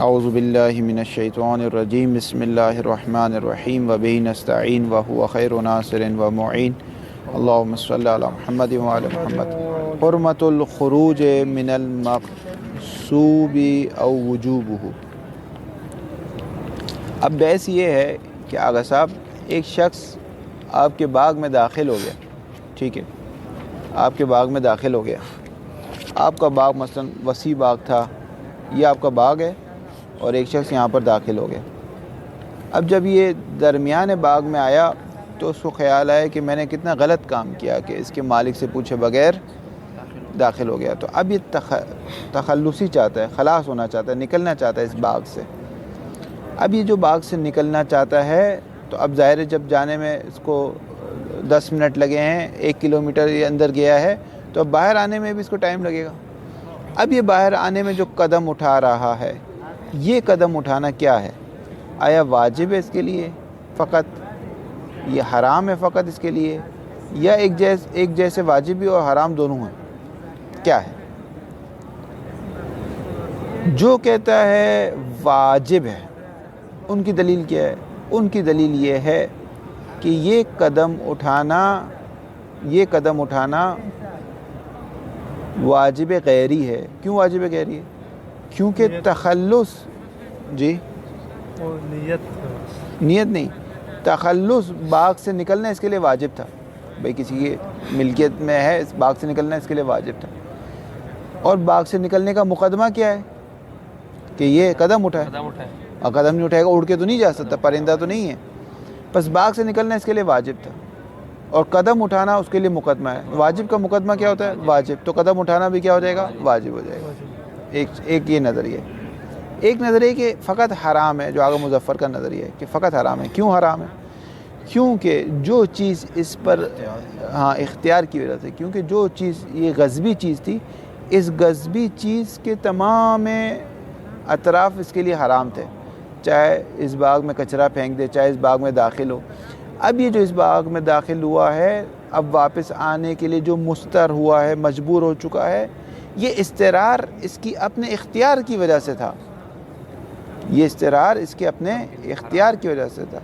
اعوذ باللہ من الشیطان الرجیم بسم اللہ الرحمن الرحیم وبہ نستعین وہو خیر ناصر ومعین اللہم صلی علی محمد وعلی محمد حرمت الخروج من المغصوب او وجوبہ۔ اب بحث یہ ہے کہ آغا صاحب ایک شخص آپ کے باغ میں داخل ہو گیا، ٹھیک ہے، آپ کے باغ میں داخل ہو گیا، آپ کا باغ مثلا وسیع باغ تھا، یہ آپ کا باغ ہے اور ایک شخص یہاں پر داخل ہو گیا۔ اب جب یہ درمیان باغ میں آیا تو اس کو خیال آیا کہ میں نے کتنا غلط کام کیا کہ اس کے مالک سے پوچھے بغیر داخل ہو گیا۔ تو اب یہ تخلصی چاہتا ہے، خلاص ہونا چاہتا ہے، نکلنا چاہتا ہے اس باغ سے۔ اب یہ جو باغ سے نکلنا چاہتا ہے تو اب ظاہر ہے جب جانے میں اس کو 10 منٹ لگے ہیں، 1 کلومیٹر یہ اندر گیا ہے، تو اب باہر آنے میں بھی اس کو ٹائم لگے گا۔ اب یہ باہر آنے میں جو قدم اٹھا رہا ہے، یہ قدم اٹھانا کیا ہے؟ آیا واجب ہے اس کے لیے فقط، یہ حرام ہے فقط اس کے لیے، یا ایک جیسے واجب بھی اور حرام دونوں ہیں؟ کیا ہے؟ جو کہتا ہے واجب ہے، ان کی دلیل کیا ہے؟ ان کی دلیل یہ ہے کہ یہ قدم اٹھانا واجب غیری ہے۔ کیوں واجب غیری ہے؟ کیونکہ تخلص، جی نیت نہیں، تخلص باغ سے نکلنا اس کے لیے واجب تھا۔ بھئی کسی کی ملکیت میں ہے، اس باغ سے نکلنا اس کے لیے واجب تھا، اور باغ سے نکلنے کا مقدمہ کیا ہے کہ یہ قدم اٹھائے، اور قدم نہیں اٹھائے گا اڑ کے تو نہیں جا سکتا، پرندہ تو نہیں ہے، بس باغ سے نکلنا اس کے لیے واجب تھا، اور قدم اٹھانا اس کے لیے مقدمہ ہے۔ واجب کا مقدمہ کیا ہوتا ہے؟ واجب، تو قدم اٹھانا بھی کیا ہو جائے گا؟ واجب ہو جائے گا۔ ایک یہ نظریہ، ایک نظریہ کہ فقط حرام ہے، جو آغا مظفر کا نظریہ ہے کہ فقط حرام ہے۔ کیوں حرام ہے؟ کیونکہ جو چیز اس پر اختیار کی وجہ سے، کیونکہ جو چیز یہ غصبی چیز تھی، اس غصبی چیز کے تمام اطراف اس کے لیے حرام تھے، چاہے اس باغ میں کچرا پھینک دے، چاہے اس باغ میں داخل ہو۔ اب یہ جو اس باغ میں داخل ہوا ہے، اب واپس آنے کے لیے جو مستر ہوا ہے، مجبور ہو چکا ہے، یہ استرار اس کی اپنے اختیار کی وجہ سے تھا، یہ استرار اس کے اپنے اختیار کی وجہ سے تھا۔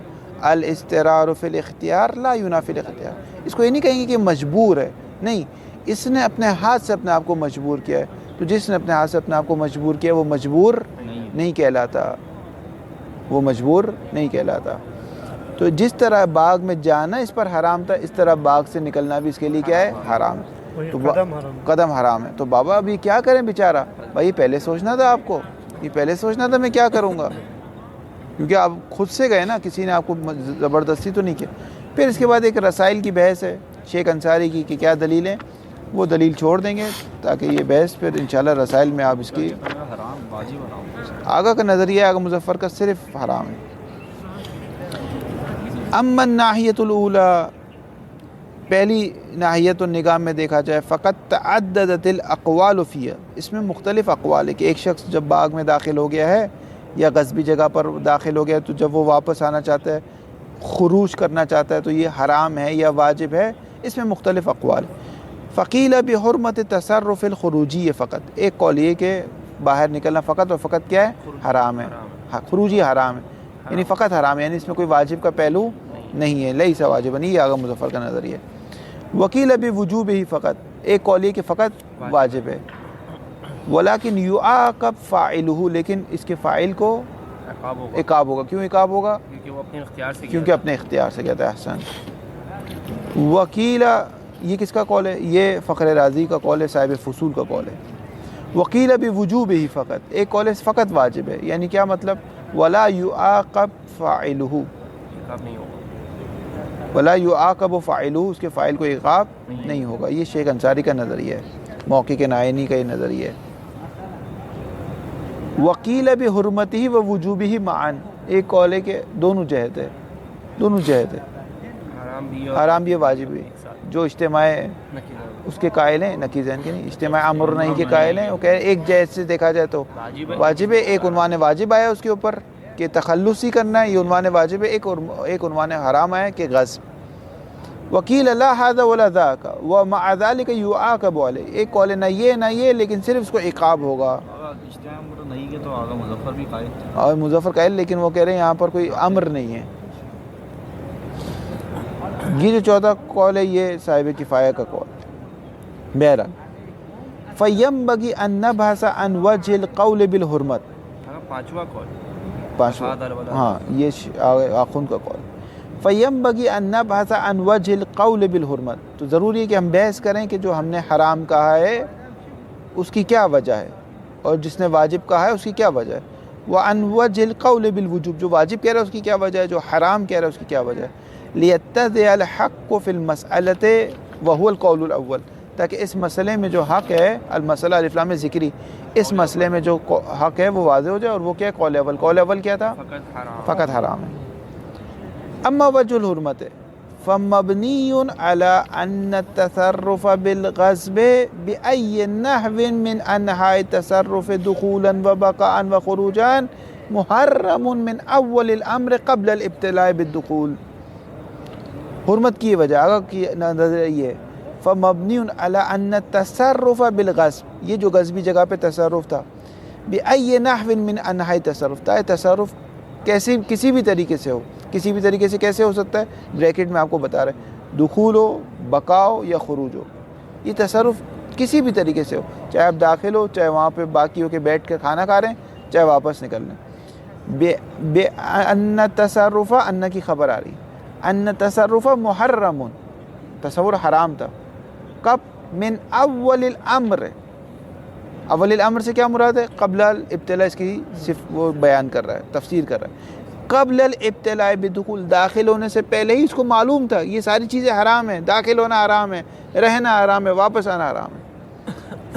الاسترار فی الاختیار لا ینافی الاختیار۔ اس کو یہ نہیں کہیں گے کہ مجبور ہے، نہیں، اس نے اپنے ہاتھ سے اپنے آپ کو مجبور کیا ہے، تو جس نے اپنے ہاتھ سے اپنے آپ کو مجبور کیا وہ مجبور نہیں کہلاتا، وہ مجبور نہیں کہلاتا۔ تو جس طرح باغ میں جانا اس پر حرام تھا، اس طرح باغ سے نکلنا بھی اس کے لیے کیا ہے؟ حرام ہے، تو قدم حرام ہے۔ تو بابا ابھی کیا کریں بیچارہ؟ بھائی پہلے سوچنا تھا آپ کو، یہ پہلے سوچنا تھا میں کیا کروں گا، کیونکہ آپ خود سے گئے نا، کسی نے آپ کو زبردستی تو نہیں کیا۔ پھر اس کے بعد ایک رسائل کی بحث ہے شیخ انصاری کی کہ کیا دلیل ہے، وہ دلیل چھوڑ دیں گے تاکہ یہ بحث پھر انشاءاللہ رسائل میں آپ اس کی آگا کا نظریہ آگا مظفر کا صرف حرام ہے۔ اما الناحیۃ الاولی، پہلی ناحیت و نگاہ میں دیکھا جائے، فقط تعددت الاقوال فیہ، اس میں مختلف اقوال ہے کہ ایک شخص جب باغ میں داخل ہو گیا ہے یا غصبی جگہ پر داخل ہو گیا، تو جب وہ واپس آنا چاہتا ہے، خروج کرنا چاہتا ہے، تو یہ حرام ہے یا واجب ہے، اس میں مختلف اقوال ہے۔ فقیل بحرمت تصرف الخروجی، فقط ایک قول یہ کہ باہر نکلنا فقط اور فقط کیا ہے؟ حرام ہے، خروجی حرام ہے، یعنی فقط حرام ہے، یعنی اس میں کوئی واجب کا پہلو نہیں ہے، لیس واجب نہیں، یہ آغا مظفر کا نظریہ ہے۔ وکیل بوجوب ہی، فقط ایک قول یہ کہ فقط واجب ہے، ولیکن یعاقب فاعلہ، لیکن اس کے فاعل کو عقاب ہوگا۔ کیوں عقاب ہوگا؟ کیونکہ اپنے اختیار سے کہتا ہے۔ احسن۔ وکیل، یہ کس کا قول ہے؟ یہ فخر رازی کا قول ہے، صاحب فصول کا قول ہے۔ وکیل بوجوب ہی، فقط ایک قول ہے فقط واجب ہے، یعنی کیا مطلب؟ ولا یعاقب فاعلہ، ولا یعاقب فاعلہ، اس کے فاعل کو عقاب نہیں ہوگا۔ یہ شیخ انصاری کا نظریہ ہے، موقع نائینی کا یہ نظریہ ہے۔ وکیل بحرمتہ و وجوبہ معاً، ایک قول ہے کہ دونوں جہت ہے، دونوں جہت ہے، حرام بھی ہے واجب بھی۔ جو اجتماع اس کے قائل ہیں، نقیزین کے نہیں، اجتماع امر نہیں کے قائل ہیں، وہ کہہ رہے ایک جہت سے دیکھا جائے تو واجب ہے، ایک عنوان واجب آیا اس کے اوپر کہ تخلص ہی کرنا ہے، یہ عنوان واجب ہے، ایک عنوان حرام آیا کہ غصب۔ وکیل لا ھذا ولا ذاک ومع ذلک یعاقب علیہ، ایک قول نہ یہ نہ یہ، لیکن صرف اس کو عقاب ہوگا، اشتہار امر نہیں کہ تو آگا مظفر بھی قائل تھا اور مظفر قائل، لیکن وہ کہہ رہے ہیں یہاں پر کوئی امر نہیں ہے. یہ جو چوتھا قول ہے یہ صاحب کفایہ کا قول ہے. بہرحال فَيَنبَغِي أَن نَبْحَثَ عَنْ وَجْهِ الْقَوْلِ بِالْحُرْمَةِ. پانچواں قول پانچواں، ہاں یہ آخوند کا قول. فَيَنبَغِي أَن نَبْحَثَ عَنْ وَجْهِ الْقَوْلِ بِالْحُرْمَةِ. تو ضروری ہے کہ ہم بحث کریں کہ جو ہم نے حرام کہا ہے اس کی کیا وجہ ہے، اور جس نے واجب کہا ہے اس کی کیا وجہ ہے. وَعَنْ وَجْهِ الْقَوْلِ بِالْوُجُوبِ. جو واجب کہہ رہا ہے اس کی کیا وجہ ہے، جو حرام کہہ رہا ہے اس کی کیا وجہ ہے. لِيَتَّضِحَ الْحَقُّ فِي الْمَسْأَلَةِ وَهُوَ الْقَوْلُ الْأَوَّلُ. تاکہ اس مسئلے میں جو حق ہے، المسئلہ الف لام ذکری، اس مسئلے میں جو حق ہے وہ واضح ہو جائے، اور وہ کیا ہے، قول اول. قول اول کیا تھا؟ فقط حرام ہے. اما وجہ الحرمت فمبنی علی ان التصرف بالغصب بأي نحو من انحاء التصرف دخولا وبقاء وخروجا محرم من اول الامر قبل الابتلاء بالدخول. حرمت کی وجہ آگا کی نظر یہ ہے، فمبنی علی ان التصرف بالغصب، یہ جو غصبی جگہ پہ تصرف تھا، بأي نحو من انحاء التصرف، تا تصرف کسی بھی طریقے سے ہو. کسی بھی طریقے سے کیسے ہو سکتا ہے؟ بریکٹ میں آپ کو بتا رہے ہیں، دخول ہو، بقاؤ یا خروج ہو. یہ تصرف کسی بھی طریقے سے ہو، چاہے آپ داخل ہو، چاہے وہاں پہ باقی ہو کے بیٹھ کے کھانا کھا رہے ہیں، چاہے واپس نکل لیں. ان تصرف، ان کی خبر آ رہی، ان تصرف محرم، تصور حرام تھا. کب؟ من اول الامر. اول الامر سے کیا مراد ہے؟ قبل الابتلاء. اس کی صرف وہ بیان کر رہا ہے، تفسیر کر رہا ہے. قبل الابتلاء بالدخول، داخل ہونے سے پہلے ہی اس کو معلوم تھا یہ ساری چیزیں حرام ہیں، داخل ہونا حرام ہے، رہنا حرام ہے، واپس آنا حرام ہے.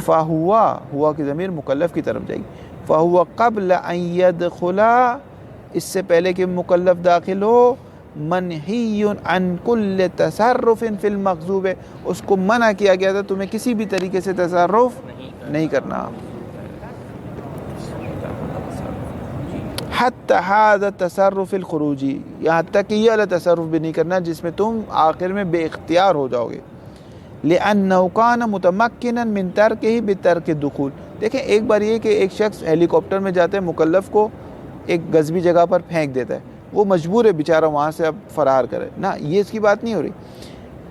فہوا، ہوا کی ضمیر مکلف کی طرف جائے گی. فہوا قبل ان يدخل، اس سے پہلے کہ مکلف داخل ہو، منہی عن کل تصرف فی المغصوب، اس کو منع کیا گیا تھا تمہیں کسی بھی طریقے سے تصرف نہیں کرنا. حتی هذا تصرف الخروجی، یہاں تک کہ یہ والا تصرف بھی نہیں کرنا جس میں تم آخر میں بے اختیار ہو جاؤ گے. لأنه كان متمكنا من ترکه بترک الدخول. دیکھیں ایک بار یہ کہ ایک شخص ہیلی کاپٹر میں جاتے ہیں، مکلف کو ایک غصبی جگہ پر پھینک دیتا ہے، وہ مجبور ہے بیچارہ وہاں سے اب فرار کرے نا، یہ اس کی بات نہیں ہو رہی.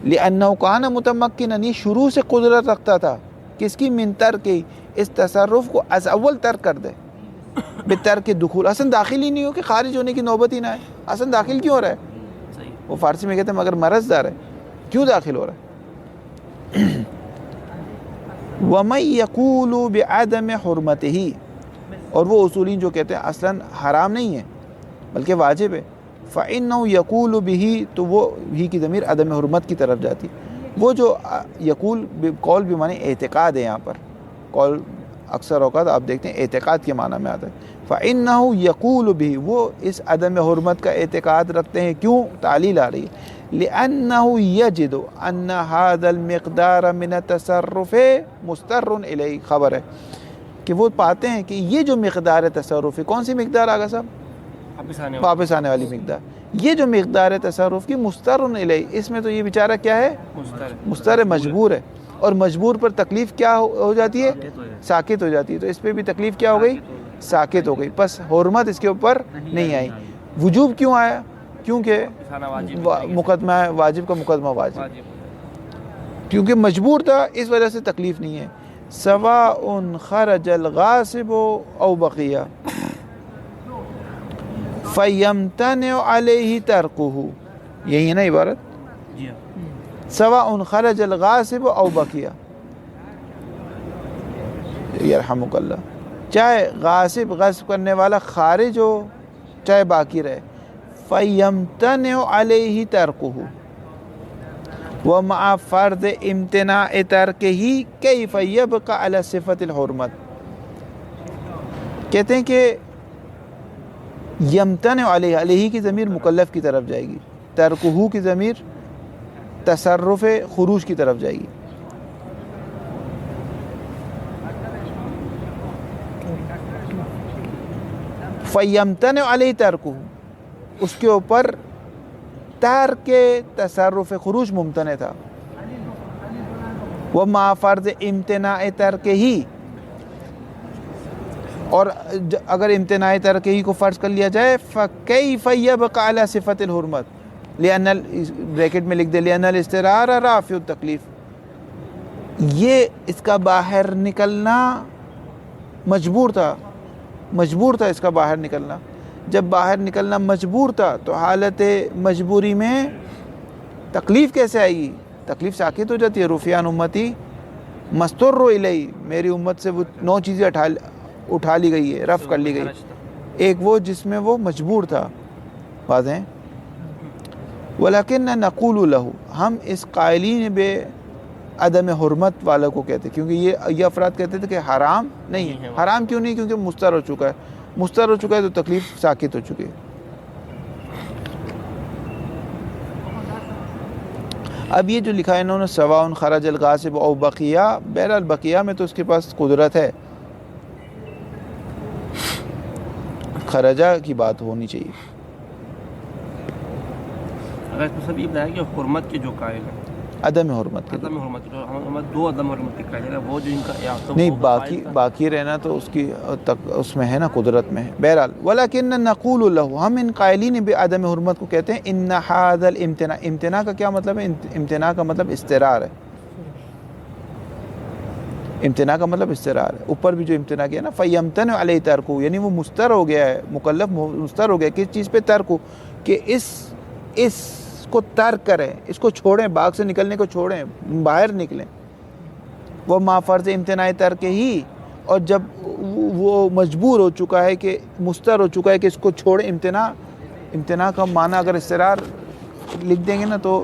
لأنه كان متمكنا، یہ شروع سے قدرت رکھتا تھا کس کی؟ من ترک، اس تصرف کو از اول ترک کر دے. بترک دخول، اصلا داخل ہی نہیں ہو کہ خارج ہونے کی نوبت ہی نہ ہے. اصلا داخل کیوں ہو رہا ہے؟ وہ فارسی میں کہتے ہیں مگر مرض دار ہے، کیوں داخل ہو رہا ہے؟ وَمَن يَقُولُ بِعَدَمِ حُرْمَتِهِ، اور وہ اصولین جو کہتے ہیں اصلا حرام نہیں ہے بلکہ واجب ہے. فَإِنَّهُ يَقُولُ بِهِ، تو وہ ہی کی ضمیر عدم حرمت کی طرف جاتی. وہ جو یقول، قول بھی معنی اعتقاد ہے، یہاں پر قول اکثر اوقات آپ دیکھتے ہیں اعتقاد کے معنی میں آتا ہے. فَإِنَّهُ يَقُولُ بِهِ، وہ اس عدم حرمت کا اعتقاد رکھتے ہیں. کیوں؟ تعلیل آ رہی ہے. لِأَنَّهُ يَجِدُ أَنَّ هَذَا الْمِقْدَارَ مِنَ التَّصَرُّفِ مُسْتَرٌ إِلَيْهِ، خبر ہے کہ وہ پاتے ہیں کہ یہ جو مقدار تصرف ہے، کون سی مقدار آگا صاحب؟ واپس آنے والی مقدار. یہ جو مقدار تصرف کی مسترن الیہ، اس میں تو یہ بیچارہ کیا ہے؟ مستر، مجبور ہے. اور مجبور پر تکلیف کیا ہو جاتی ہے؟ ساکت ہو جاتی ہے. تو اس پہ بھی تکلیف کیا ہو گئی؟ ساکت ہو گئی. بس حرمت اس کے اوپر نہیں آئی. وجوب کیوں آیا؟ کیونکہ مقدمہ واجب کا مقدمہ واجب، کیونکہ مجبور تھا، اس وجہ سے تکلیف نہیں ہے. سواء خرج الغاصب او بقیہ فَيَمْتَنِعُ عَلَيْهِ تَرْكُهُ، یہی ہے نا عبارت؟ سواء خرج الغاصب او بقیہ، یرحمک اللہ، چاہے غاصب غصب کرنے والا خارج ہو چاہے باقی رہے. فَيَمْتَنِعُ عَلَيْهِ تَرْكُهُ وَمَعَ فَرْضِ امْتِنَاعِ تَرْكِهِ كَيْفَ يَبْقَى عَلَى صِفَةِ الْحُرْمَةِ. کہتے ہیں کہ یمتنع علیہ، علیہ کی ضمیر مکلف کی طرف جائے گی، ترکہو کی ضمیر تصرف خروج کی طرف جائے گی. فیمتنع علیہ ترکہو، اس کے اوپر ترک تصرف خروج ممتنع تھا. وما فرض امتناع ترکہی، اور اگر امتناع ترکی کو فرض کر لیا جائے فَكَيْفَ يَبْقَى عَلَى صِفَةِ الْحُرْمَةِ لِأَنَّ بریکٹ میں لکھ دے لِأَنَّ الْاِسْتِرَارَ رَافِعُ التَّكْلِيفِ، یہ اس کا باہر نکلنا مجبور تھا اس کا باہر نکلنا. جب باہر نکلنا مجبور تھا تو حالت مجبوری میں تکلیف کیسے آئے گی؟ تکلیف ساکت ہو جاتی ہے. رفیان امتی مستر الیہ، میری امت سے وہ 9 چیزیں اٹھا لی گئی ہے، رفع کر لی گئی. ایک وہ جس میں وہ مجبور تھا. واضح ہے؟ ولیکن نقول لہ، ہم اس قائلین بے عدم حرمت والوں کو کہتے ہیں، کیونکہ یہ افراد کہتے تھے کہ حرام نہیں ہے. حرام کیوں نہیں؟ کیونکہ مستر ہو چکا ہے. مستر ہو چکا ہے تو تکلیف ساکت ہو چکی ہے. اب یہ جو لکھا ہے انہوں نے سواء خرج الغاصب او بقیہ، بہرحال بقیہ میں تو اس کے پاس قدرت ہے، خرجہ کی بات ہونی چاہیے. اگر اس میں سب یہ بتایا کہ حرمت کے جو قائل ہیں، عدم حرمت کے عدم حرمت جو ہم 2 عدم حرمت کے قائل ہیں، وہ جو ان کا تو نہیں، باقی رہنا تو اس کی اس میں ہے نا، قدرت میں ہے. بہرحال ولیکن نقول له، ہم ان قائلین بعدم حرمت کو کہتے ہیں ان هذا الامتناع. امتناع کا کیا مطلب ہے؟ امتناع کا مطلب استرار ہے. امتناع کا مطلب استرار ہے. اوپر بھی جو امتناع کیا نا، فیمتنع علیہ ترکو، یعنی وہ مستر ہو گیا ہے، مکلف مستر ہو گیا کس چیز پہ؟ ترکو، کہ اس کو ترک کریں، اس کو چھوڑیں، باغ سے نکلنے کو چھوڑیں، باہر نکلیں. وہ ما فرض امتناع ترک ہی، اور جب وہ مجبور ہو چکا ہے کہ مستر ہو چکا ہے کہ اس کو چھوڑیں. امتناع کا معنی اگر استرار لکھ دیں گے نا تو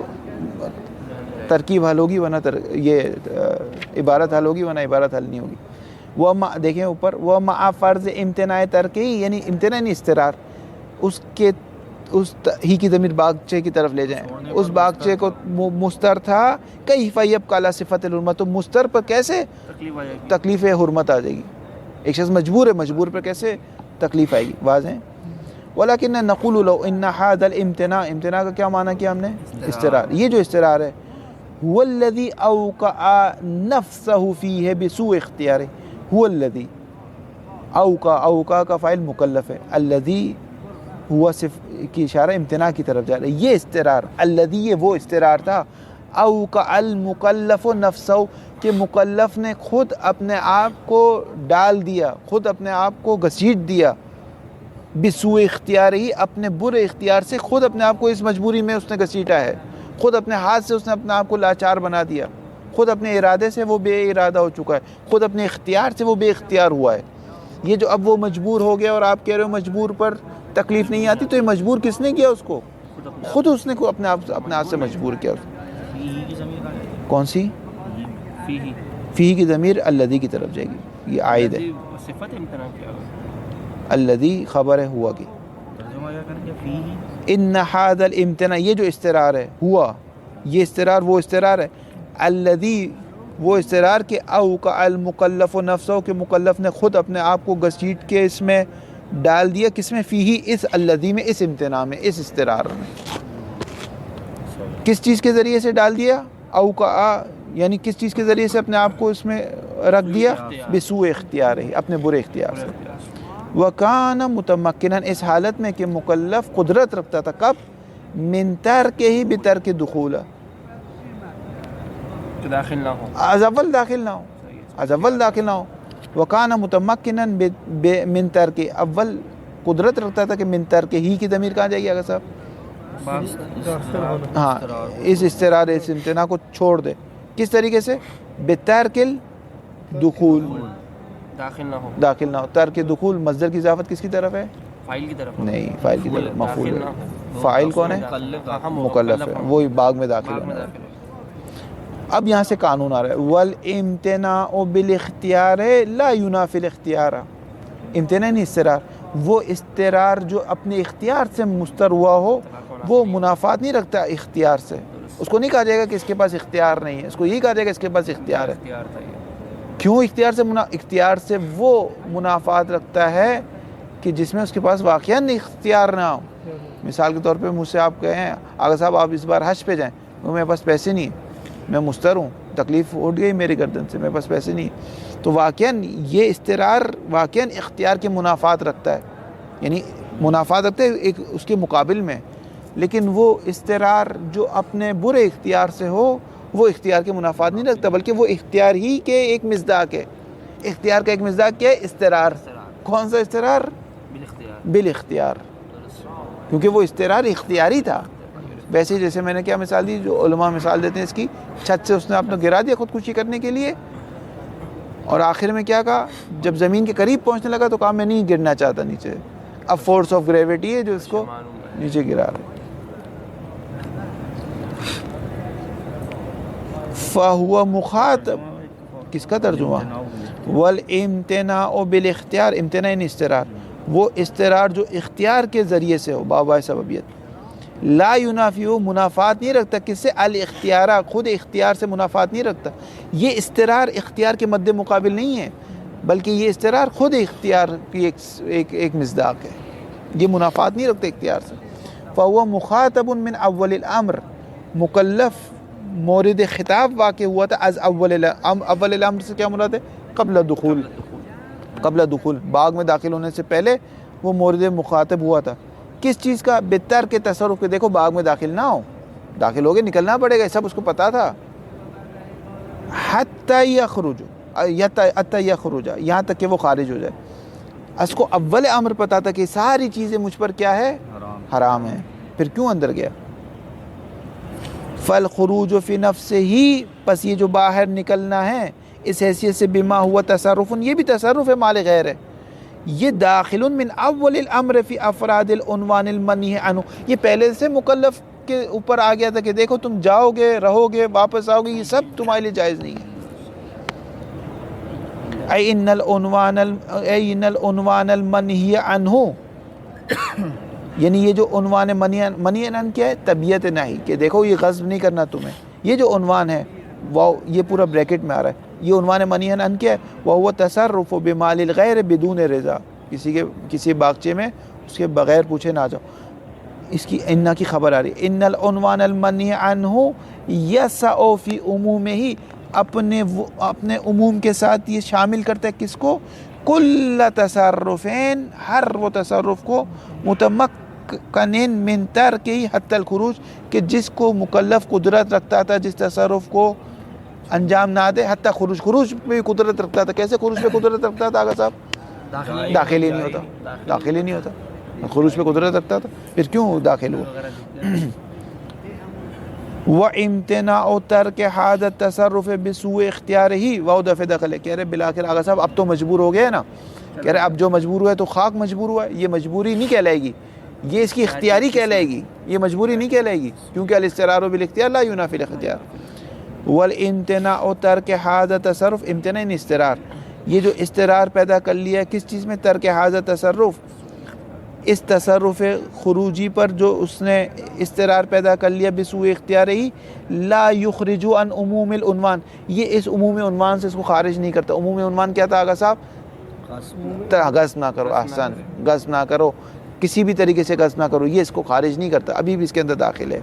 ترکیب حل ہوگی، ورنہ یہ عبارت حل ہوگی، ورنہ عبارت حل نہیں ہوگی. وہ دیکھیں اوپر، وہ ما فرض امتناع ترک ہی، یعنی امتناع نہیں، استرار. اس ہی کی ضمیر باغچے کی طرف لے جائیں. اس باغچے کو مستر تھا، کیف یبقی علی صفۃ الحرمۃ، تو مستر پر کیسے تکلیف حرمت آ جائے گی؟ ایک شخص مجبور ہے، مجبور پر کیسے تکلیف آئے گی؟ واضح ہے. ولیکن نقول لو ان هذا الامتناع، امتناع کا کیا معنی کیا ہم نے؟ استرار. یہ جو استرار ہے، هو الذی اوقع نفسه فیہ بسوء اختیارہ. هو الذی اوقع کا فاعل مکلف ہے، الذی ہوا صرف کی اشارہ امتناع کی طرف جا رہا ہے. یہ استرار، الذی، یہ وہ استرار تھا، اوقع المکلف نفسہ، کہ مکلف نے خود اپنے آپ کو ڈال دیا، خود اپنے آپ کو گھسیٹ دیا، بسوء اختیار ہی، اپنے برے اختیار سے خود اپنے آپ کو اس مجبوری میں اس نے گھسیٹا ہے. خود اپنے ہاتھ سے اس نے اپنے آپ کو لاچار بنا دیا. خود اپنے ارادے سے وہ بے ارادہ ہو چکا ہے، خود اپنے اختیار سے وہ بے اختیار ہوا ہے. یہ جو اب وہ مجبور ہو گیا اور آپ کہہ رہے ہو مجبور پر تکلیف نہیں آتی، تو یہ مجبور کس نے کیا اس کو؟ خود اس نے کو اپنے آپ سے مجبور کیا. کون سی؟ فی کی ضمیر الذی کی طرف جائے گی، یہ عائد ہے. صفت امتناع کیا ہے؟ الذی خبر ہے ہوا کی. ان هذا الامتناع، یہ جو استرار ہے، ہوا، یہ استرار وہ استرار ہے، الذی وہ استرار کے اوقع المکلف نفسہ، کہ مکلف نے خود اپنے آپ کو گھسیٹ کے اس میں ڈال دیا. کس میں؟ فیہی، اس الذی میں، اس امتناع میں، اس استرار میں. کس چیز کے ذریعے سے ڈال دیا؟ اوقع، یعنی کس چیز کے ذریعے سے اپنے آپ کو اس میں رکھ دیا؟ بسوء اختیار ہی، اپنے برے اختیار سے. وکان متمکنا، اس حالت میں کہ مکلف قدرت رکھتا تھا. کب؟ من ترک ہی بترک دخول، داخل نہ ہو، از اول داخل نہ ہو، از اول داخل نہ ہو. وکان متمکنا من ترک، اول قدرت رکھتا تھا کہ من ترک ہی کی ضمیر کہاں جائے گی آگے صاحب؟ ہاں، اس استرار، اس امتناع کو چھوڑ دے. کس طریقے سے؟ بترک الدخول، داخل نہ ہو. ترک دخول، مصدر کی اضافت کس کی طرف ہے؟ فاعل کی طرف نہیں، فاعل کی طرف، مفعول ہے. فاعل کون ہے؟ مکلف ہے، وہی باغ میں داخل ہونا ہے. اب یہاں سے قانون آ رہا ہے، والامتناع بالاختیار لا ينافي الاختیار. امتناع نہیں، استرار. وہ استرار جو اپنے اختیار سے مستر ہوا ہو، وہ منافات نہیں رکھتا اختیار سے. اس کو نہیں کہا جائے گا کہ اس کے پاس اختیار نہیں ہے، اس کو یہی کہا جائے گا اس کے پاس اختیار ہے. کیوں اختیار سے اختیار سے وہ منافات رکھتا ہے کہ جس میں اس کے پاس واقعاً اختیار نہ ہو. مثال کے طور پہ مجھ سے آپ کہیں آغا صاحب آپ اس بار حج پہ جائیں، میرے پاس پیسے نہیں ہیں، میں مستر ہوں، تکلیف اٹھ گئی میری گردن سے، میرے پاس پیسے نہیں، تو واقعاً یہ استرار واقعاً اختیار کے منافات رکھتا ہے، یعنی منافات رکھتا ہے ایک اس کے مقابل میں، لیکن وہ استرار جو اپنے برے اختیار سے ہو وہ اختیار کے منافات نہیں رکھتا، بلکہ وہ اختیار ہی کے ایک مصداق ہے۔ اختیار کا ایک مصداق کیا ہے؟ استرار۔ کون سا استرار؟ بالاختیار۔ بالاختیار، کیونکہ وہ استرار اختیاری تھا۔ ویسے ہی جیسے میں نے کیا مثال دی، جو علماء مثال دیتے ہیں اس کی، چھت سے اس نے اپنا گرا دیا خودکشی کرنے کے لیے، اور آخر میں کیا کہا، جب زمین کے قریب پہنچنے لگا تو کہا میں نہیں گرنا چاہتا نیچے، اب فورس آف گریویٹی ہے جو اس کو نیچے گرا رہا ہے۔ فَهُوَ مُخَاطَب، کس کا ترجمہ؟ وَالْإِمْتِنَاءُ بِالْإِخْتِيَارِ، امتناع یعنی استرار، وہ استرار جو اختیار کے ذریعے سے ہو، بابا سببیت، لا ینافی، وہ منافات نہیں رکھتا، کس سے؟ الاختیارہ، خود اختیار سے منافات نہیں رکھتا۔ یہ استرار اختیار کے مد مقابل نہیں ہے، بلکہ یہ استرار خود اختیار کی ایک مصداق ہے، یہ منافات نہیں رکھتے اختیار سے۔ فَهُوَ مُخَاطَبٌ مِّنْ أَوَّلِ الْأَمْرِ، مکلف مورد خطاب واقع ہوا تھا از اول الامر سے کیا مراد ہے؟ قبل دخول، قبل دخول، باغ میں داخل ہونے سے پہلے وہ مورد مخاطب ہوا تھا، کس چیز کا؟ بتر کے تصرف کے، دیکھو باغ میں داخل نہ ہو، داخل ہو گئے نکلنا پڑے گا، سب اس کو پتا تھا، حتی یخرج، یہاں تک کہ وہ خارج ہو جائے، اس کو اول امر پتا تھا کہ ساری چیزیں مجھ پر کیا ہے؟ حرام ہیں، پھر کیوں اندر گیا؟ فالخروج فی نفسہ ہی، پس یہ جو باہر نکلنا ہے اس حیثیت سے، بما ہوا تصرف، یہ بھی تصرف ہے، مال غیر ہے، یہ داخل من اول الامر فی افراد العنوان المنہی عنہ، یہ پہلے سے مکلف کے اوپر آ گیا تھا کہ دیکھو تم جاؤ گے، رہو گے، واپس آؤ گے، یہ سب تمہارے لیے جائز نہیں ہے۔ ای ان العنوان المنہی عنہ، یعنی یہ جو عنوان منی عنہ کیا ہے؟ طبیعت نہیں، کہ دیکھو یہ غصب نہیں کرنا تمہیں، یہ جو عنوان ہے وہ یہ پورا بریکٹ میں آ رہا ہے، یہ عنوان منی عنہ کیا ہے؟ وہ تصرف بمال الغیر بدون رضا، کسی باغچے میں اس کے بغیر پوچھے نہ جاؤ، اس کی انہ کی خبر آ رہی ہے۔ ان العنوان المنی عنہ یسع فی عمومہ، اپنے عموم کے ساتھ یہ شامل کرتا ہے کس کو؟ کل تصرفین، ہر وہ تصرف کو، متمکن من ترک حتی الخروج، کہ جس کو مکلف قدرت رکھتا تھا جس تصرف کو انجام نہ دے، حتی خروج پہ قدرت رکھتا تھا۔ کیسے خروج پہ قدرت رکھتا تھا آغا صاحب؟ داخل ہی نہیں ہوتا، خروج پہ قدرت رکھتا تھا، پھر کیوں داخل ہوا؟ وَإِمْتِنَاءُ تَرْكِ هَذَا التَّصَرُّفِ بِسُوءِ اخْتِيَارِهِ وَعُدَفِ دَخَلِ، کہہ رہے بالآخر آغا صاحب اب تو مجبور ہو گئے نا، کہہ رہے اب جو مجبور ہوا ہے تو خاک مجبور ہوا ہے، یہ مجبوری نہیں کہلائے گی، یہ اس کی اختیاری کہلائے گی، یہ مجبوری نہیں کہلائے گی، کیونکہ الاسترار بالاختیار لا ينافي الاختیار۔ وَالْإِمْتِنَاءُ تَرْكِ هَذَا التَّصَرُّفِ، امتناع یعنی استرار، یہ جو استرار پیدا کر لیا کس چیز میں؟ ترک هذا التصرف، اس تصرف خروجی پر جو اس نے استرار پیدا کر لیا، بسوء اختیار ہی، لا یخرج عن عموم العنوان، یہ اس عموم عنوان سے اس کو خارج نہیں کرتا۔ عموم عنوان کیا تھا آغا صاحب؟ غصب نہ کرو، احسن، غصب نہ کرو، کسی بھی طریقے سے غصب نہ کرو، یہ اس کو خارج نہیں کرتا، ابھی بھی اس کے اندر داخل ہے۔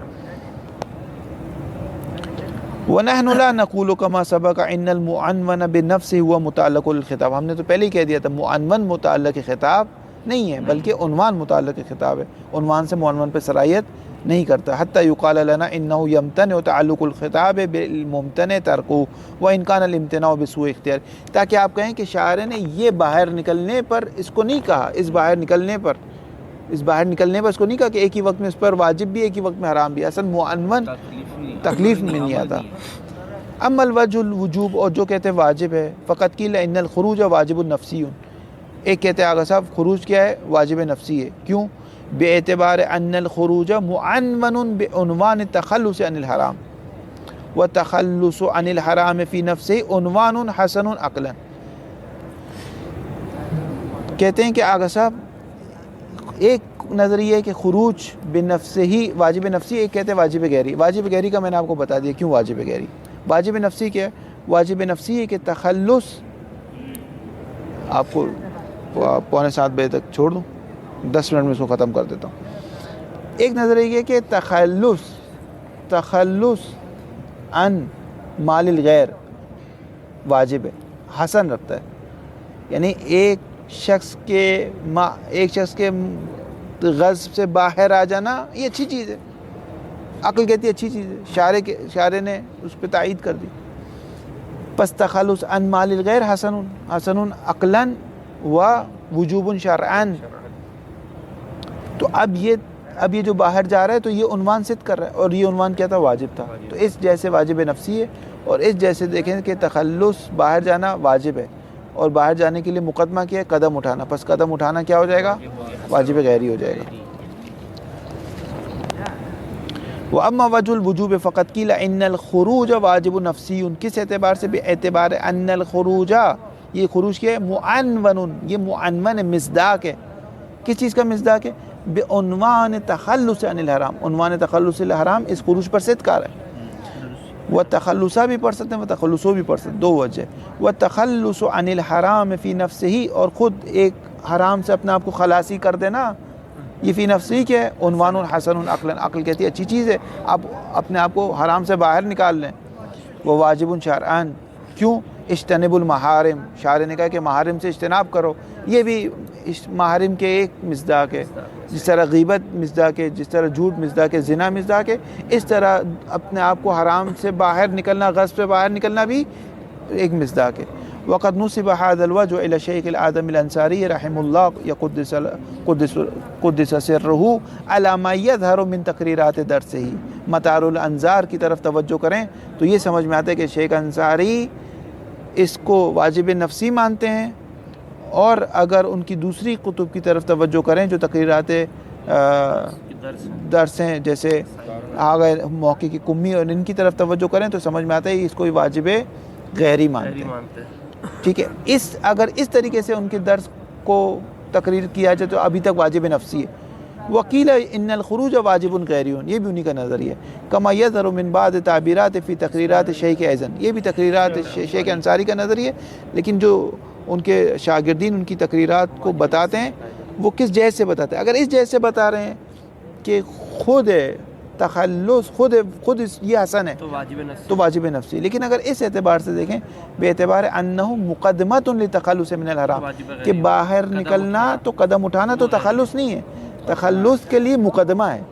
وَنَحْنُ لَا نَقُولُ كَمَا سَبَقَ إِنَّ الْمُعَنْوَنَ بِالنَّفْسِ هُوَ مُتَعلَّقُ الْخِطَاب، ہم نے تو پہلے ہی کہہ دیا تھا معنون متعلق خطاب نہیں ہے، بلکہ عنوان متعلق خطاب ہے، عنوان سے معنون پہ صلاحیت نہیں کرتا۔ حتی یقال لنا انه یمتنع تعلق الخطاب بالممتنع ترکہ وان کان الامتناع بسوء اختیار، تاکہ آپ کہیں کہ شاعر نے یہ باہر نکلنے پر اس کو نہیں کہا، اس باہر نکلنے پر اس کو نہیں کہا کہ ایک ہی وقت میں اس پر واجب بھی، ایک ہی وقت میں حرام بھی، اصل معنون تکلیف میں نہیں آتا۔ اما الوجہ الوجوب، اور جو کہتے ہیں واجب ہے، فقط قیل ان الخروج واجب نفسی، ایک کہتے ہیں آغا صاحب خروج کیا ہے؟ واجب نفسی ہے، کیوں؟ بے اعتبار ان الخروج معنون بعنوان التخلص عن الحرام، والتخلص عن الحرام فی نفسه عنوان حسن عقلا، کہتے ہیں کہ آغا صاحب ایک نظریہ ہے کہ خروج بنفسہ ہی واجب نفسی، ایک کہتے ہیں واجب غیری۔ واجب غیری کا میں نے آپ کو بتا دیا کیوں واجب غیری۔ واجب نفسی کیا ہے؟ واجب نفسی ہے کہ تخلص، آپ کو 6:45 بجے تک چھوڑ دوں، 10 منٹ میں اس کو ختم کر دیتا ہوں۔ ایک نظریہ یہ کہ تخلص عن مال الغیر واجب ہے، حسن رکھتا ہے، یعنی ایک شخص کے غصب سے باہر آ جانا یہ اچھی چیز ہے، عقل کہتی ہے اچھی چیز ہے، شارع نے اس پہ تائید کر دی. پس تخلص عن مال الغیر حسن عقلاً و وجوب شرعاً. تو اب یہ جو باہر جا رہا ہے تو یہ عنوان صدق کر رہا ہے، اور یہ عنوان کیا تھا؟ واجب تھا. تو اس جیسے واجب نفسی ہے، اور اس جیسے دیکھیں کہ تخلص باہر جانا واجب ہے، اور باہر جانے کے لیے مقدمہ کیا ہے؟ قدم اٹھانا. پس قدم اٹھانا کیا ہو جائے گا؟ واجب غیری ہو جائے گا. وَأَمَّا وَجْهُ الْوُجُوبِ فَقَدْ قِيلَ إِنَّ الْخُرُوجَ وَاجِبٌ نَفْسِيٌّ. کس اعتبار سے؟ اعتبار ان الخروج، یہ خروج کیا ہے؟ معنون، یہ معنون مصداق ہے. کس چیز کا مصداق ہے؟ بعنوان تخلص عن الحرام. عنوان تخلص الحرام اس خروج پر صدق کار ہے. وہ تخلصہ بھی پڑھ سکتے ہیں، وہ تخلصو بھی پڑھ سکتے ہیں، دو وجہ. وہ تخلص عن الحرام فی نفسہ، اور خود ایک حرام سے اپنے آپ کو خلاصی کر دینا، یہ فی نفسی کیا ہے؟ عنوان حسن عقلاً. عقل کہتی ہے اچھی چیز ہے، آپ اپنے آپ کو حرام سے باہر نکال لیں. وہ واجب شرعاً. کیوں؟ اجتنب المحارم. شارع نے کہا کہ محارم سے اجتناب کرو. یہ بھی محارم کے ایک مصداق ہے. جس طرح غیبت مصداق ہے، جس طرح جھوٹ مصداق ہے، زنا مصداق ہے، اس طرح اپنے آپ کو حرام سے باہر نکلنا، غصب سے باہر نکلنا بھی ایک مصداق ہے. وقد نصب هذا الوجه الى الشيخ الآدم الانصاری رحمہ اللہ قدس سرہ على ما يظهر من تقریرات درسہ. مطار الانظار کی طرف توجہ کریں تو یہ سمجھ میں آتا ہے کہ شیخ انصاری اس کو واجب نفسی مانتے ہیں، اور اگر ان کی دوسری کتب کی طرف توجہ کریں جو تقریرات درس ہیں، جیسے آگے موقع کی کمی، اور ان کی طرف توجہ کریں تو سمجھ میں آتا ہے اس کو واجب غیری مانتے ہیں. ٹھیک ہے. اگر اس طریقے سے ان کے درس کو تقریر کیا جائے تو ابھی تک واجب نفسی ہے. وقیل ان الخروج واجب غیری، یہ بھی انہی کا نظریہ ہے. کما یظہر من بعض تعبیرات فی تقریرات شیخ ایضا، یہ بھی تقریرات شیخ انصاری کا نظریہ ہے، لیکن جو ان کے شاگردین ان کی تقریرات کو بتاتے ہیں وہ کس جہت سے بتاتے ہیں؟ اگر اس جہت سے بتا رہے ہیں کہ خود تخلص خود یہ حسن ہے تو واجب نفسی. لیکن اگر اس اعتبار سے دیکھیں بے اعتبار انہ مقدمۃ للتخلص من الحرام، کہ باہر نکلنا تو قدم اٹھانا تو تخلص نہیں ہے، تخلص کے لیے مقدمہ ہے.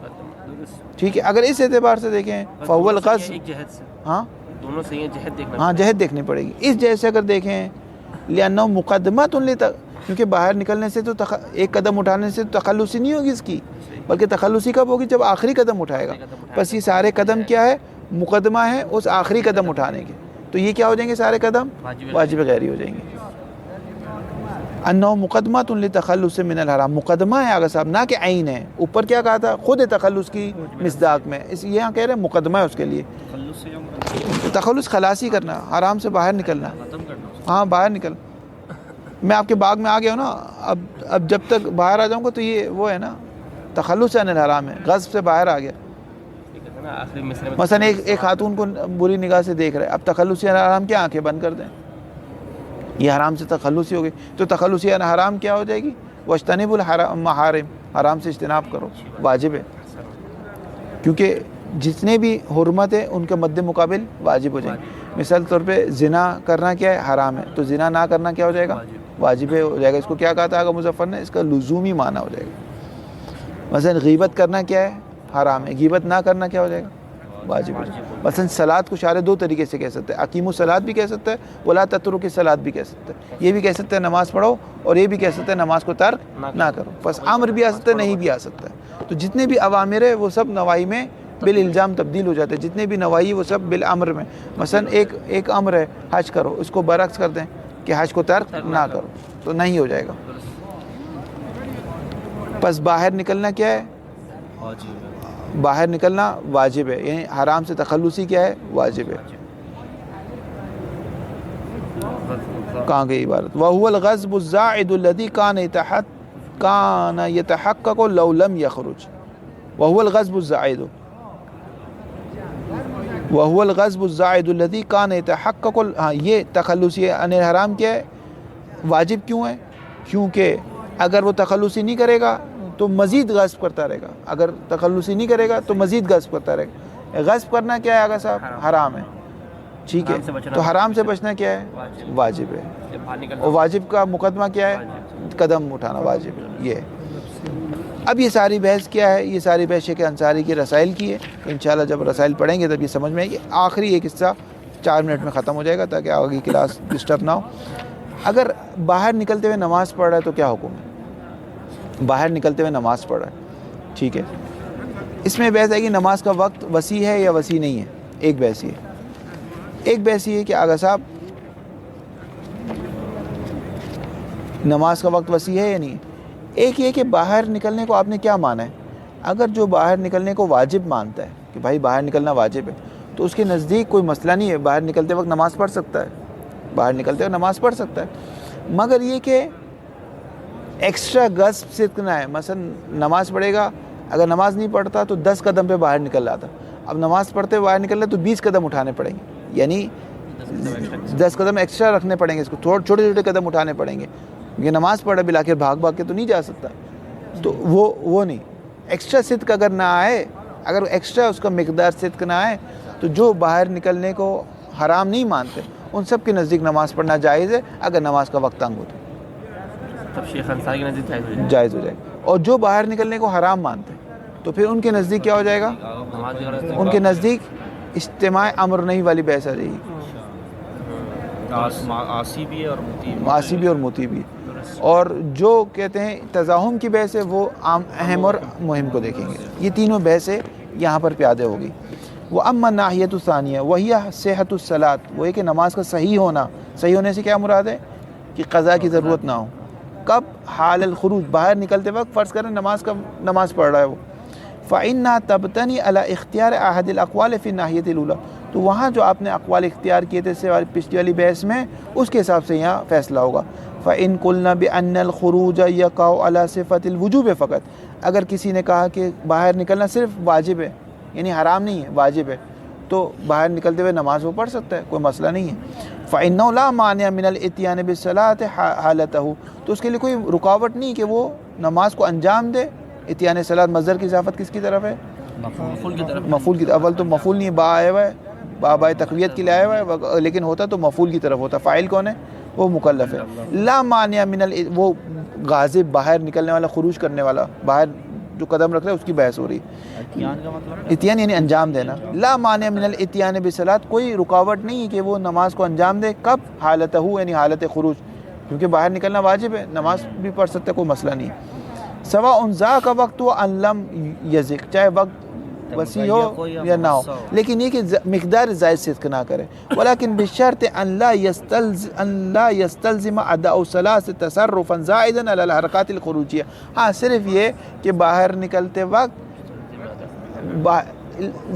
ٹھیک ہے. اگر اس اعتبار سے دیکھیں فهو الغصب، ہاں دونوں سے یہ جہت دیکھنا، ہاں جہت دیکھنی پڑے گی. اس جہت سے اگر دیکھیں لأنہ مقدمۃ کیونکہ باہر نکلنے سے تو ایک قدم اٹھانے سے تو تخلصی نہیں ہوگی اس کی، بلکہ تخلصی کب ہوگی؟ جب آخری قدم اٹھائے گا. بس یہ سارے قدم کیا ہے؟ مقدمہ ہے اس آخری قدم اٹھانے کے. تو یہ کیا ہو جائیں گے؟ سارے قدم واجب غیری ہو جائیں گے. انہ مقدمۃ للتخلص من الحرام، مقدمہ ہے آگا صاحب، نہ کہ عین ہے. اوپر کیا کہا تھا؟ خود تخلص کی مصداق میں، اس یہاں کہہ رہے ہیں مقدمہ ہے اس کے لیے. تخلص خلاصی کرنا، حرام سے باہر نکلنا، ہاں باہر نکل. میں آپ کے باغ میں آ گیا ہوں نا، اب جب تک باہر آ جاؤں گا تو یہ وہ ہے نا تخلص عن الحرام ہے، غصب سے باہر آ گیا. مثلا ایک خاتون کو بری نگاہ سے دیکھ رہے، اب تخلص عن الحرام کیا آنکھیں بند کر دیں؟ یہ حرام سے تخلصی ہو گئی. تو تخلص عن حرام کیا ہو جائے گی؟ واجتنبوا المحارم، حرام سے اجتناب کرو، واجب ہے. کیونکہ جتنے بھی حرمت ہے ان کے مد مقابل واجب ہو جائیں گے. مثال طور پہ زنا کرنا کیا ہے؟ حرام ہے. تو زنا نہ کرنا کیا ہو جائے گا؟ واجب ہو جائے گا. اس کو کیا کہا تھا آگا مظفر نے؟ اس کا لزومی معنی ہو جائے گا. مثلا غیبت کرنا کیا ہے؟ حرام ہے. غیبت نہ کرنا کیا ہو جائے گا؟ واجب ہو جائے گا. مثلا صلاۃ کو شارع دو طریقے سے کہہ سکتے ہیں، اقیموا الصلاۃ بھی کہہ سکتے ہیں، ولا تترکوا الصلاۃ بھی کہہ سکتے ہیں. یہ بھی کہہ سکتے ہیں نماز پڑھو، اور یہ بھی کہہ سکتے ہیں نماز کو ترک نہ کرو. بس امر بھی آ سکتا ہے، نہیں بھی آ سکتا ہے. تو جتنے بھی اوامر ہے وہ سب نواہی میں بالالزام تبدیل ہو جاتے ہیں. جتنے بھی نواہی وہ سب بالامر میں. مثلا ایک امر ہے حج کرو، اس کو برعکس کر دیں کہ حج کو ترک نہ کرو، تو نہیں ہو جائے گا. پس باہر نکلنا کیا ہے؟ باہر نکلنا واجب ہے، یعنی حرام سے تخلصی کیا ہے؟ واجب ہے. کہاں گئی عبارت؟ وَهُوَ الْغَصْبُ الزَّائِدُ الَّذِي كَانَ يَتَحَقَّقُ لَوْ لَمْ يَخْرُجْ. وَهُوَ الْغَصْبُ الزَّائِدُ، وَهُوَ الْغَصْبُ الزَّائِدُ الَّذِي كَانَ يَتَحَقَّقُ. ہاں یہ تخلصی عن الحرام کیا ہے؟ واجب کیوں ہے؟ کیونکہ اگر وہ تخلصی نہیں کرے گا تو مزید غصب کرتا رہے گا. اگر تخلصی نہیں کرے گا تو مزید غصب کرتا رہے گا. غصب کرنا کیا ہے آگا صاحب؟ حرام ہے. ٹھیک ہے. حرام سے بچنا تو حرام سے بچنا کیا ہے؟ واجب. واجب ہے. جب باہر نکلنا اور واجب کا مقدمہ کیا ہے؟ واجب. قدم اٹھانا واجب ہے. یہ ہے. اب یہ ساری بحث کیا ہے؟ یہ ساری بحث شیخ انصاری کی رسائل کی ہے. انشاءاللہ جب رسائل پڑھیں گے تب یہ سمجھ میں آئے گی. آخری ایک حصہ 4 منٹ میں ختم ہو جائے گا تاکہ آگے کلاس ڈسٹرب نہ ہو. اگر باہر نکلتے ہوئے نماز پڑھ رہا ہے تو کیا حکم ہے؟ باہر نکلتے ہوئے نماز پڑھ رہا ہے, ٹھیک ہے. اس میں بحث ہے کہ نماز کا وقت وسیع ہے یا وسیع نہیں ہے. ایک بحث یہ ہے. ایک بحث یہ ہے کہ آغا صاحب نماز کا وقت وسیع ہے یا نہیں ہے. ایک یہ کہ باہر نکلنے کو آپ نے کیا مانا ہے. اگر جو باہر نکلنے کو واجب مانتا ہے کہ بھائی باہر نکلنا واجب ہے تو اس کے نزدیک کوئی مسئلہ نہیں ہے, باہر نکلتے وقت نماز پڑھ سکتا ہے, باہر نکلتے وقت نماز پڑھ سکتا ہے. مگر یہ کہ ایکسٹرا گز سیکھنا ہے. مثلا نماز پڑھے گا, اگر نماز نہیں پڑھتا تو 10 قدم پہ باہر نکل رہا تھا, اب نماز پڑھتے باہر نکل رہا ہے تو 20 قدم اٹھانے پڑیں گے, یعنی 10 قدم ایکسٹرا رکھنے پڑیں گے. اس کو چھوٹے چھوٹے قدم اٹھانے پڑیں گے. یہ نماز پڑھا بلا کے بھاگ بھاگ کے تو نہیں جا سکتا. تو وہ نہیں. ایکسٹرا صدق اگر نہ آئے, اگر ایکسٹرا اس کا مقدار صدق نہ آئے تو جو باہر نکلنے کو حرام نہیں مانتے ان سب کے نزدیک نماز پڑھنا جائز ہے اگر نماز کا وقت تنگ ہو تو. تب شیخ انصاری کے نزدیک جائز ہو جائے. اور جو باہر نکلنے کو حرام مانتے تو پھر ان کے نزدیک کیا ہو جائے گا؟ نماز کی غرض سے ان کے نزدیک اجتماع امر نہیں والی بحث آ جائے گی. آسی بھی ہے اور موتی بھی. معاصی بھی اور موتی بھی. اور جو کہتے ہیں تزاحم کی بحث ہے وہ اہم اور مہم کو دیکھیں گے. یہ تینوں بحثیں یہاں پر پیادے ہوگی. وہ اما ناحیت الثانیہ وہی صحت الصلاۃ, وہ یہ کہ نماز کا صحیح ہونا. صحیح ہونے سے کیا مراد ہے؟ کہ قضا کی ضرورت نہ ہو. کب؟ حال الخروج, باہر نکلتے وقت. فرض کریں نماز پڑھ رہا ہے وہ, فإنها تبتنی علی اختیار احد الاقوال فی الناحیۃ الاولی, تو وہاں جو آپ نے اقوال اختیار کیے تھے پچھلی والی بحث میں اس کے حساب سے یہاں فیصلہ ہوگا. فإن قلنا بأن الخروج یقع علی صفۃ الوجوب فقط, اگر کسی نے کہا کہ باہر نکلنا صرف واجب ہے, یعنی حرام نہیں ہے, واجب ہے, تو باہر نکلتے ہوئے نماز وہ پڑھ سکتا ہے, کوئی مسئلہ نہیں ہے. فإنه لا مانع من الاتيان بالصلاة حالته, تو اس کے لیے کوئی رکاوٹ نہیں کہ وہ نماز کو انجام دے. اتیان صلاۃ مصدر کی اضافت کس کی طرف ہے؟ مفعول کی طرف. مفعول کی. اول تو مفعول نہیں, با آیا ہوا ہے, بائے تقویت کے لیے آیا ہوا ہے, لیکن ہوتا تو مفعول کی طرف ہوتا. فاعل کون ہے؟ وہ مکلف ہے. لا مانع من وہ غازب, باہر نکلنے والا, خروج کرنے والا, باہر جو قدم رکھ رہا ہے اس کی بحث ہو رہی. اتیان کا مطلب اتیان یعنی انجام دینا. لا مانع من الاتیان بالصلاۃ, کوئی رکاوٹ نہیں کہ وہ نماز کو انجام دے. کب؟ حالتہ, یعنی حالت خروج, کیونکہ باہر نکلنا واجب ہے, نماز بھی پڑھ سکتا ہے, کوئی مسئلہ نہیں. سواء ذاک وقت و ان لم یزک, چاہے وقت وسیع ہو یا نہ ہو, لیکن یہ کہ مقدار زائد صدق نہ کرے. ولیکن بشرط ان لا یستلزم اداء الصلاۃ تصرفا زائدا علی الحرکات الخروجیہ. ہاں, صرف یہ کہ باہر نکلتے وقت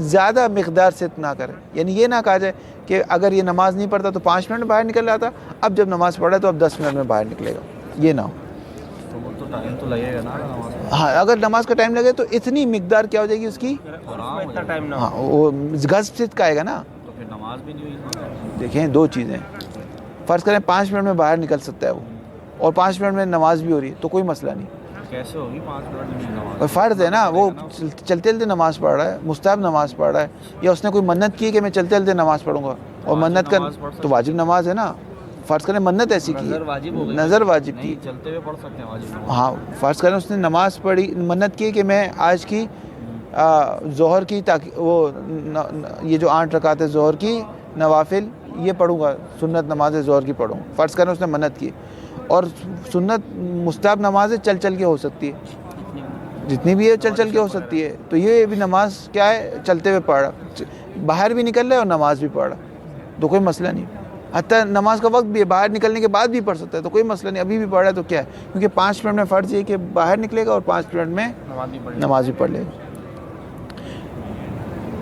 زیادہ مقدار صدق نہ کرے. یعنی یہ نہ کہا جائے کہ اگر یہ نماز نہیں پڑھتا تو 5 منٹ میں باہر نکل رہا تھا, اب جب نماز پڑھا تو اب 10 منٹ میں باہر نکلے گا, یہ نہ ہو. تو ٹائم تو لگے گا نا نماز میں. ہاں, اگر نماز کا ٹائم لگے تو اتنی مقدار کیا ہو جائے گی اس کی, اتنا ٹائم نہ ہاں, وہ گز صدق آئے گا نا. تو پھر نماز بھی نہیں ہوئی. دیکھیں 2 چیزیں, فرض کریں 5 منٹ میں باہر نکل سکتا ہے وہ, اور 5 منٹ میں نماز بھی ہو رہی ہے, تو کوئی مسئلہ نہیں. کیسے ہوگی 5 منٹ میں نماز؟ اور فرض ہے نا, وہ چلتے چلتے نماز پڑھ رہا ہے, مستحب نماز پڑھ رہا ہے, یا اس نے کوئی منت کی کہ میں چلتے چلتے نماز پڑھوں گا, اور منت کا تو واجب نماز ہے نا. فرض کریں منت ایسی کی, نظر واجب ہو گئی, نظر واجب کی. نہیں چلتے ہوئے پڑھ سکتے ہیں واجب نماز. ہاں, فرض کریں اس نے نماز پڑھی, منت کی کہ میں آج کی ظہر کی وہ یہ جو 8 رکعت ہے ظہر کی نوافل یہ پڑھوں گا, سنت نماز ظہر کی پڑھوں. فرض کریں اس نے منت کی, اور سنت مستحب نماز چل چل کے ہو سکتی ہے, جتنی بھی ہے چل چل کے ہو سکتی ہے. تو یہ بھی نماز کیا ہے, چلتے ہوئے پڑھ رہا, باہر بھی نکل رہا ہے اور نماز بھی پڑھ رہا, تو کوئی مسئلہ نہیں. حتیٰ نماز کا وقت بھی ہے, باہر نکلنے کے بعد بھی پڑھ سکتا ہے, تو کوئی مسئلہ نہیں. ابھی بھی پڑھ رہا ہے تو کیا ہے, کیونکہ 5 منٹ میں فرض یہ کہ باہر نکلے گا اور 5 منٹ میں نماز بھی پڑھ لے گا.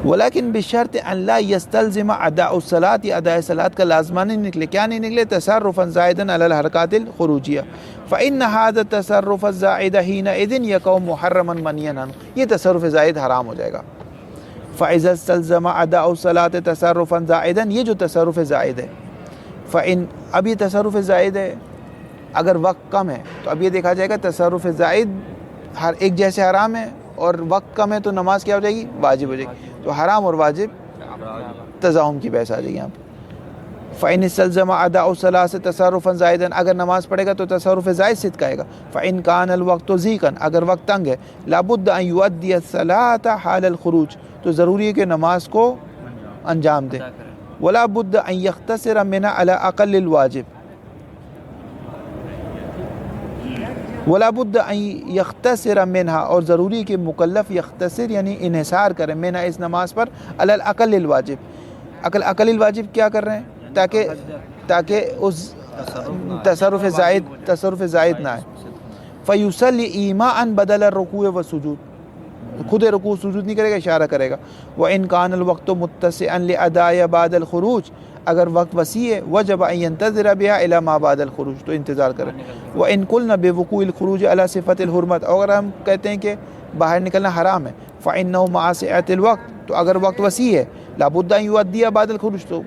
ولیکن بشرط ان لا یستلزم اداء الصلاۃ, اداء صلاۃ کا لازمہ نہیں نکلے. کیا نہیں نکلے؟ تصرفا زائدا علی الحرکات الخروجیہ. فإن هذا التصرف الزائد حينئذ يقع محرما منهيا عنه, یہ تصرف زائد حرام ہو جائے گا. فإذا استلزم اداء الصلاۃ تصرفا زائدا, یہ جو تصرف زائد ہے, فإن, اب یہ تصرف زائد ہے, اگر وقت کم ہے تو اب یہ دیکھا جائے گا تصرف زائد ہر ایک جیسے حرام ہے, اور وقت کم ہے تو نماز کیا ہو جائے گی؟ واجب ہو جائے گی. تو حرام اور واجب تزاحم کی بحث آ جائے گی یہاں پہ. فَإِنِ اسْتَلْزَمَ أَدَاءُ الصَّلَاةِ تَصَرُّفًا زَائِدًا اگر نماز پڑھے گا تو تصرف زائد سے کا آئے گا. فَإِنْ كَانَ الْوَقْتُ ضِيقًا اگر وقت تنگ ہے لابد أن يؤدي الصلاة حال الخروج تو ضروری ہے کہ نماز کو انجام دے. ولا بد ان يختصر منها على اقل الواجب ولا بد ان يختصر منها اور ضروری کہ مکلف یختصر یعنی انحصار کرے منها اس نماز پر على الاقل الواجب. اقل الواجب کیا کر رہے ہیں تاکہ اس تصرف زائد نہ آئے. فيصلي ایماء بدل الرکوع والسجود خود رکوع سجود نہیں کرے گا اشارہ کرے گا. وَإِنْ كَانَ الْوَقْتُ مُتَّسِعًا لِأَدَاءِ بَعْدَ الْخُرُوجِ اگر وقت وسیع ہے وجب ان ينتظر بها الى ما بعد الخروج تو انتظار کرے. وَإِنْ قُلْنَا بِوُقُوعِ الْخُرُوجِ على صفة الحرمت اگر ہم کہتے ہیں کہ باہر نکلنا حرام ہے فإنه مع سعة الوقت تو اگر وقت وسیع ہے لابد ان يؤدي بعد الخروج تو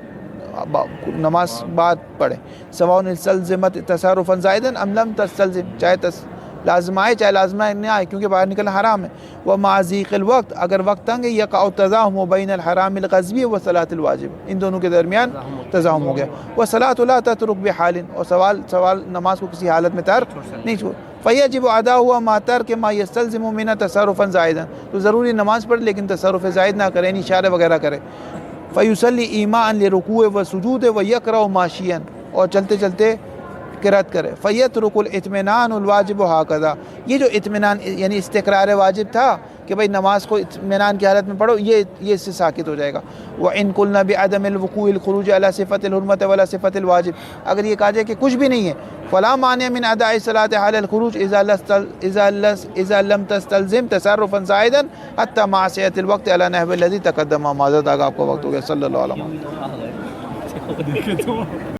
نماز بعد پڑھے. سواء استلزمت تصرفا زائدا ام لم تستلزم چاہے لازم آئے چاہے لازم نہ آئے کیونکہ باہر نکلنا حرام ہے. ومع ضيق الوقت اگر وقت تنگ ہے يقع التزاحم بين الحرام الغصبي وصلاة الواجب ان دونوں کے درمیان تزاحم ہو گیا. والصلاة لا تترك بحال اور سوال نماز کو کسی حالت میں ترک نہیں چھوڑ. فيجب اداؤها مع ترك ما يستلزم منها تصرفا زائدا تو ضروری نماز پڑھ لیکن تصرف زائد نہ کرے یعنی اشارے وغیرہ کرے. فيصلي ایماء لرکوع وسجود ويقرأ ماشيا اور چلتے چلتے قرأت کرے. فیترک الاطمینان الواجب ہاکذا یہ جو اطمینان یعنی استقرار واجب تھا کہ بھئی نماز کو اطمینان کی حالت میں پڑھو یہ اس سے ساکت ہو جائے گا. وَإِن قُلْنَا بِعَدَمِ الْوُقُوعِ الْخُرُوجِ عَلَى صِفَةِ الْحُرْمَةِ وَلَا صِفَةِ الْوَاجِبِ اگر یہ کہا جائے کہ کچھ بھی نہیں ہے فلا مانع من اداء الصلاة حال الخروج اذا لم تستلزم تصرفا زائدا حتى مع سعة الوقت على نحو الذي تقدم. معذرت آگا آپ کا وقت ہو گیا. صلی اللہ علیہ وسلم.